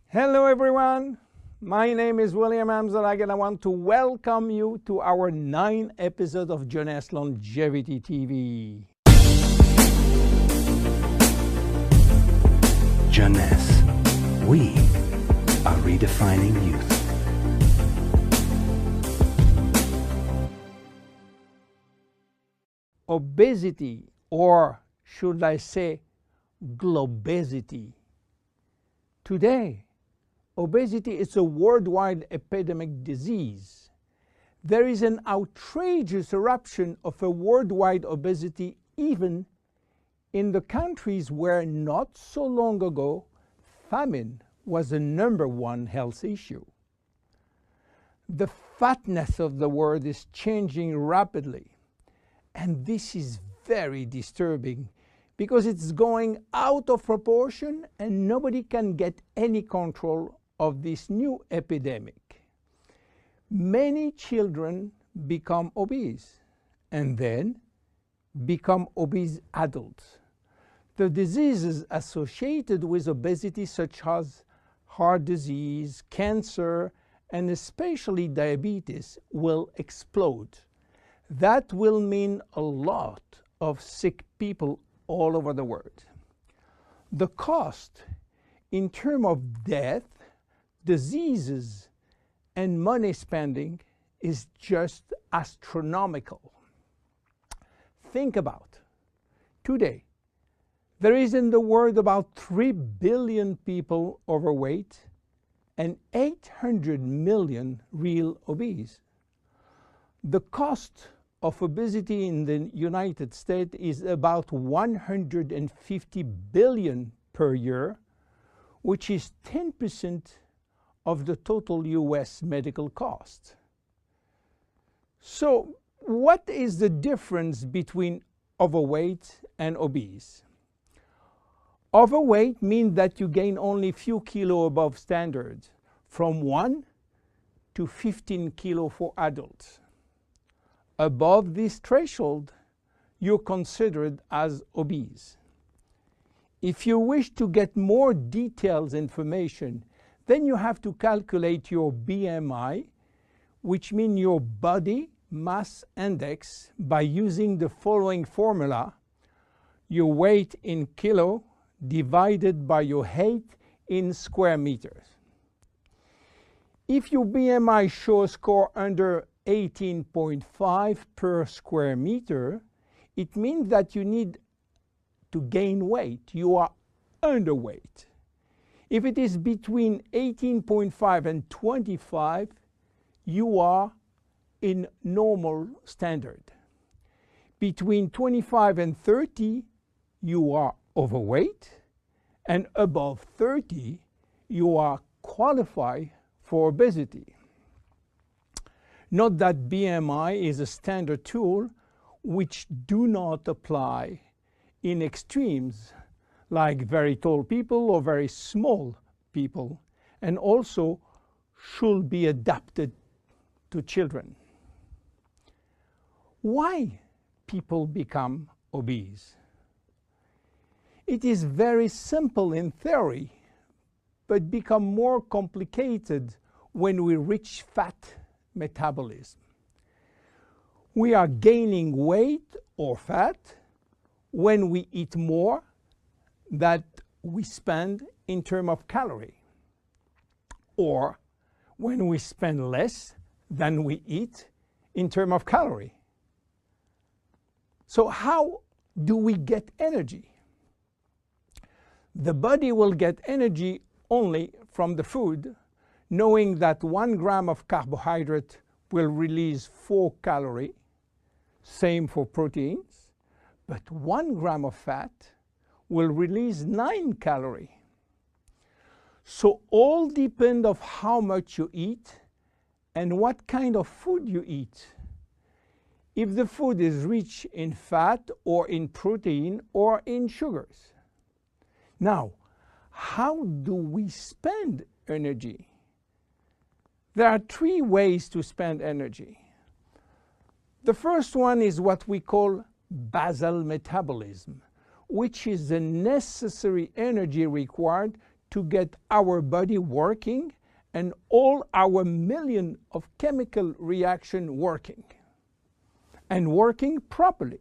Hello everyone, my name is William Amzalag and I want to welcome you to our 9th episode of Jeunesse Longevity TV. Jeunesse, we are redefining youth. Obesity, or should I say globesity. Today, obesity is a worldwide epidemic disease. There is an outrageous eruption of a worldwide obesity even in the countries where not so long ago famine was the #1 health issue. The fatness of the world is changing rapidly, and this is very disturbing because it's going out of proportion and nobody can get any control of this new epidemic. Many children become obese and then become obese adults. The diseases associated with obesity, such as heart disease, cancer, and especially diabetes, will explode. That will mean a lot of sick people all over the world. The cost in terms of death, diseases, and money spending is just astronomical. Think about today, there is in the world about 3 billion people overweight and 800 million real obese. The cost of obesity in the United States is about $150 billion per year, which is 10% of the total US medical cost. So, what is the difference between overweight and obese? Overweight means that you gain only a few kilos above standard, from 1 to 15 kilos for adults. Above this threshold, you're considered as obese. If you wish to get more detailed information, then you have to calculate your BMI, which means your body mass index, by using the following formula: your weight in kilo divided by your height in square meters. If your BMI shows score under 18.5 per square meter, it means that you need to gain weight. You are underweight. If it is between 18.5 and 25, you are in normal standard. Between 25 and 30, you are overweight, and above 30, you are qualified for obesity. Note that BMI is a standard tool which do not apply in extremes like very tall people or very small people, and also should be adapted to children. Why people become obese? It is very simple in theory, but become more complicated when we reach fat metabolism. We are gaining weight or fat when we eat more than we spend in terms of calorie, or when we spend less than we eat in terms of calorie. So how do we get energy? The body will get energy only from the food, knowing that 1 gram of carbohydrate will release 4 calories, same for proteins, but 1 gram of fat will release 9 calories. So all depend on how much you eat and what kind of food you eat. If the food is rich in fat or in protein or in sugars. Now, how do we spend energy? There are 3 ways to spend energy. The first one is what we call basal metabolism, which is the necessary energy required to get our body working and all our million of chemical reaction working and working properly.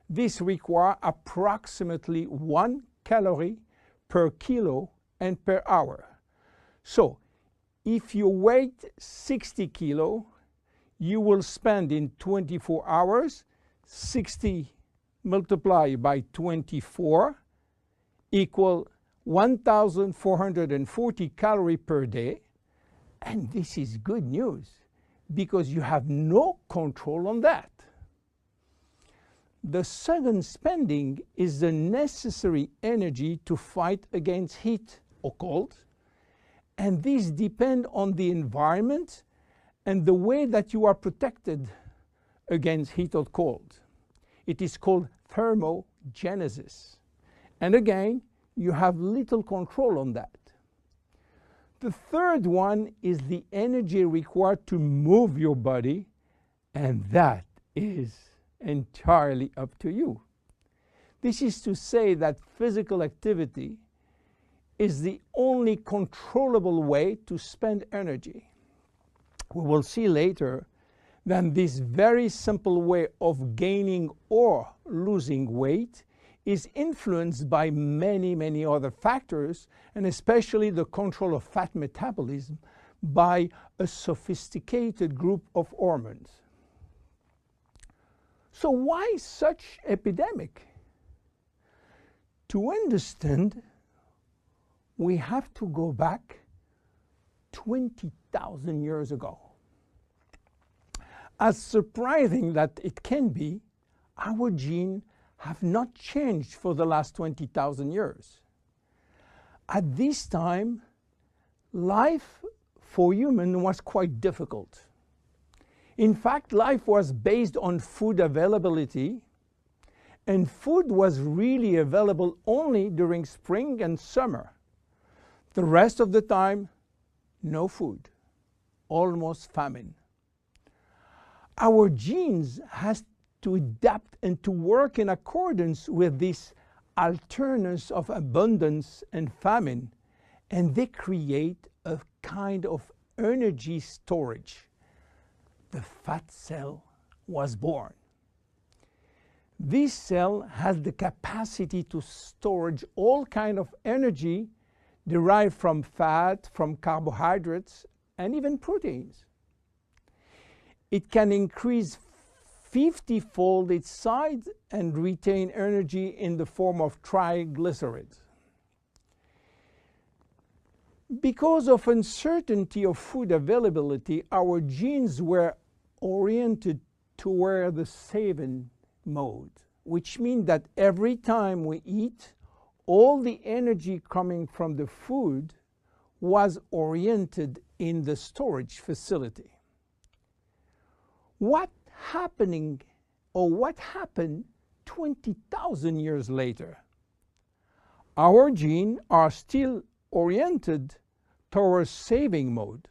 This requires approximately 1 calorie per kilo and per hour. So if you weigh 60 kilo, you will spend in 24 hours 60 multiplied by 24 equal 1,440 calories per day. And this is good news because you have no control on that. The second spending is the necessary energy to fight against heat or cold. And these depend on the environment and the way that you are protected against heat or cold. It is called thermogenesis. And again, you have little control on that. The third one is the energy required to move your body, and that is entirely up to you. This is to say that physical activity is the only controllable way to spend energy. We will see later that this very simple way of gaining or losing weight is influenced by many other factors, and especially the control of fat metabolism by a sophisticated group of hormones. So why such epidemic? To understand, we have to go back 20,000 years ago. As surprising that it can be, our genes have not changed for the last 20,000 years. At this time, life for humans was quite difficult. In fact, life was based on food availability, and food was really available only during spring and summer. The rest of the time, no food, almost famine. Our genes has to adapt and to work in accordance with this alternance of abundance and famine, and they create a kind of energy storage. The fat cell was born. This cell has the capacity to storage all kind of energy derived from fat, from carbohydrates, and even proteins. It can increase 50-fold its size and retain energy in the form of triglycerides. Because of uncertainty of food availability, our genes were oriented toward the saving mode, which means that every time we eat, all the energy coming from the food was oriented in the storage facility. What happened 20,000 years later? Our genes are still oriented towards saving mode,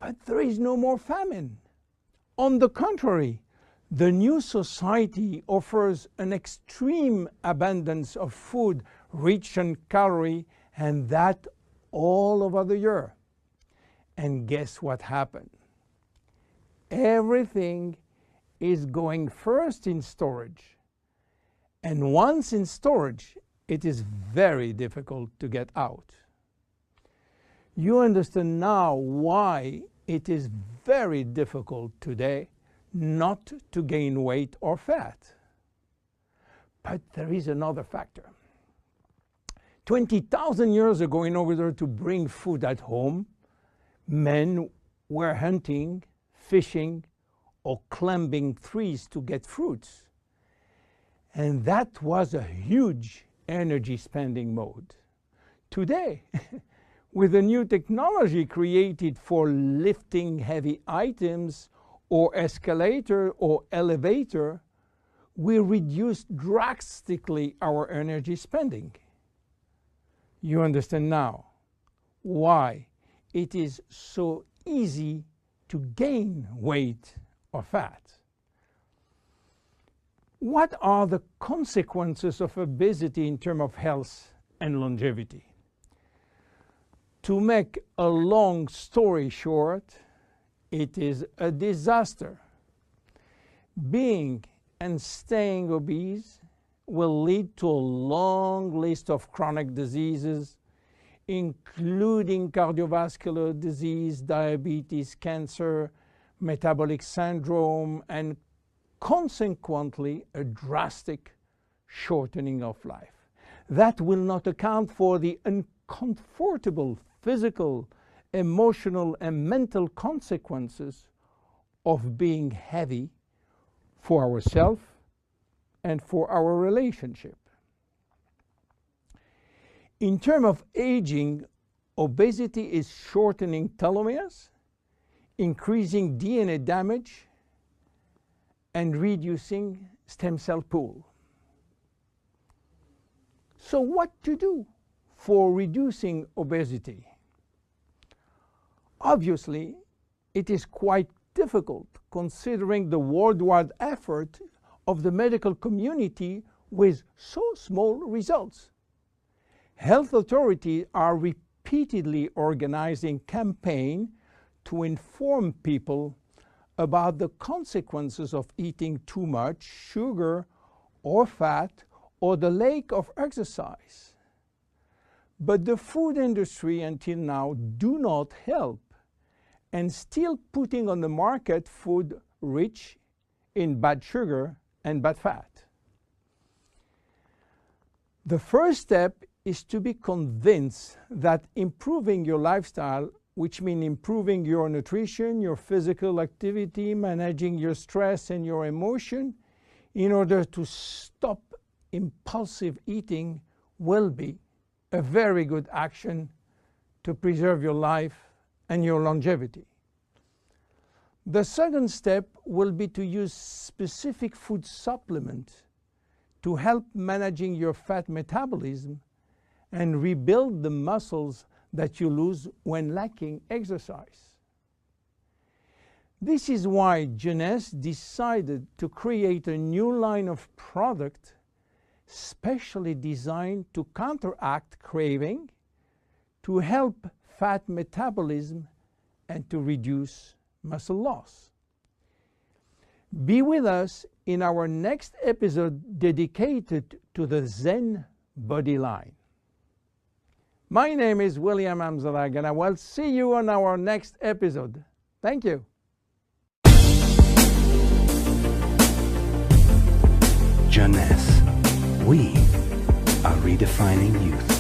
but there is no more famine. On the contrary, the new society offers an extreme abundance of food rich in calories, and that all over the year. And guess what happened? Everything is going first in storage. And once in storage, it is very difficult to get out. You understand now why it is very difficult today not to gain weight or fat. But there is another factor. 20,000 years ago, in order to bring food at home, men were hunting, fishing, or climbing trees to get fruits. And that was a huge energy spending mode. Today, with the new technology created for lifting heavy items or escalator or elevator, we reduce drastically our energy spending. You understand now why it is so easy to gain weight or fat. What are the consequences of obesity in terms of health and longevity? To make a long story short, it is a disaster. Being and staying obese will lead to a long list of chronic diseases, including cardiovascular disease, diabetes, cancer, metabolic syndrome, and consequently a drastic shortening of life. That will not account for the uncomfortable physical, emotional, and mental consequences of being heavy for ourselves and for our relationship. In terms of aging, obesity is shortening telomeres, increasing DNA damage, and reducing stem cell pool. So what to do for reducing obesity? Obviously, it is quite difficult considering the worldwide effort of the medical community with so small results. Health authorities are repeatedly organizing campaigns to inform people about the consequences of eating too much sugar or fat or the lack of exercise. But the food industry until now do not help and still putting on the market food rich in bad sugar and bad fat. The first step is to be convinced that improving your lifestyle, which means improving your nutrition, your physical activity, managing your stress and your emotion, in order to stop impulsive eating, will be a very good action to preserve your life and your longevity. The second step will be to use specific food supplements to help managing your fat metabolism and rebuild the muscles that you lose when lacking exercise. This is why Jeunesse decided to create a new line of product specially designed to counteract craving, to help fat metabolism, and to reduce muscle loss. Be with us in our next episode dedicated to the Zen Body line. My name is William Amzalag, and I will see you on our next episode. Thank you. Jeunesse. We are redefining youth.